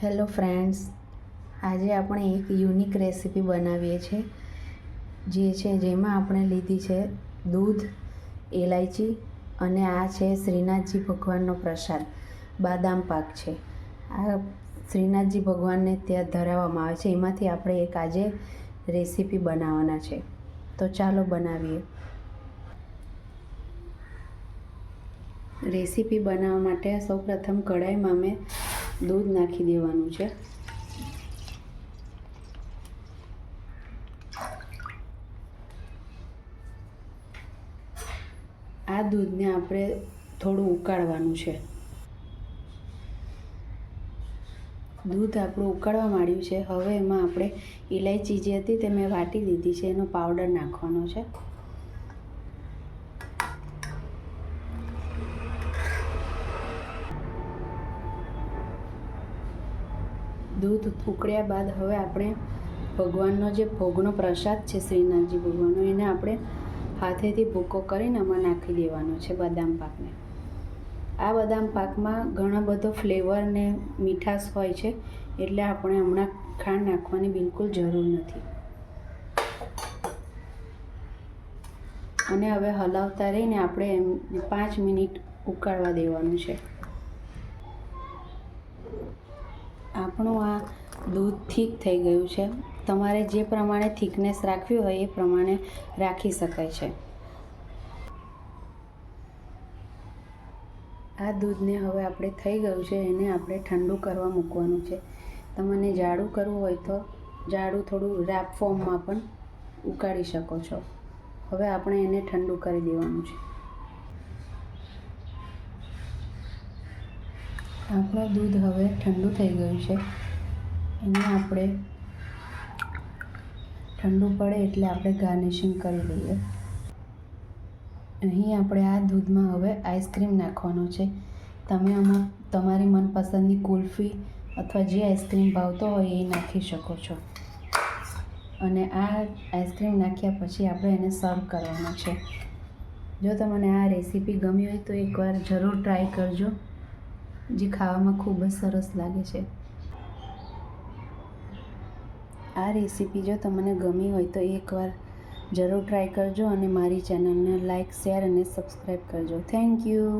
Hello friends, આજે આપણે એક યુનિક રેસીપી બનાવીએ છીએ જેમાં આપણે લીધી છે દૂધ, એલાયચી અને આ છે શ્રીનાથજી ભગવાનનો પ્રસાદ બાદામ પાક છે. આ શ્રીનાથજી ભગવાનને ત્યાં ધરાવવામાં આવે છે. એમાંથી આપણે એક આજે રેસીપી બનાવવાના છે. તો ચાલો બનાવીએ. રેસીપી બનાવવા માટે સૌપ્રથમ કઢાઈમાં મેં દૂધ નાખી દેવાનું છે. આ દૂધને આપણે થોડું ઉકાળવાનું છે. દૂધ આપણું ઉકાળવા માંડ્યું છે. હવે એમાં આપણે ઇલાયચી જે હતી તે મેં વાટી લીધી છે, એનો પાવડર નાખવાનો છે. દૂધ ઉકળ્યા બાદ હવે આપણે ભગવાનનો જે ભોગનો પ્રસાદ છે શ્રીનાથજી ભગવાનનો, એને આપણે હાથેથી ભૂકો કરીને આમાં નાખી દેવાનો છે બદામ પાકને. આ બદામ પાકમાં ઘણો બધો ફ્લેવર ને મીઠાશ હોય છે, એટલે આપણે હમણાં ખાંડ નાખવાની બિલકુલ જરૂર નથી. અને હવે હલાવતા રહીને આપણે એમ 5 મિનિટ ઉકાળવા દેવાનું છે. આપણું આ દૂધ થીક થઈ ગયું છે. તમારે જે પ્રમાણે થિકનેસ રાખવી હોય એ પ્રમાણે રાખી શકાય છે. આ દૂધને હવે આપણે થઈ ગયું છે, એને આપણે ઠંડુ કરવા મૂકવાનું છે. તમને જાડું કરવું હોય તો જાડું થોડું રાબ ફોર્મમાં પણ ઉકાળી શકો છો. હવે આપણે એને ઠંડુ કરી દેવાનું છે. આપણું દૂધ હવે ઠંડુ થઈ ગયું છે. એને આપણે ઠંડુ પડે એટલે આપણે ગાર્નિશિંગ કરી લઈએ. અહીં આપણે આ દૂધમાં હવે આઈસ્ક્રીમ નાખવાનો છે. તમે આમાં તમારી મનપસંદની કુલ્ફી અથવા જે આઈસ્ક્રીમ ભાવતો હોય એ નાખી શકો છો. અને આ આઈસ્ક્રીમ નાખ્યા પછી આપણે એને સર્વ કરવાનો છે. જો તમને આ રેસીપી ગમી હોય તો એકવાર જરૂર ટ્રાય કરજો, જે ખાવામાં ખૂબ જ સરસ લાગે છે. આ રેસીપી જો તમને ગમી હોય તો એકવાર જરૂર ટ્રાય કરજો અને મારી ચેનલને લાઈક, શેર અને સબસ્ક્રાઈબ કરજો. Thank you.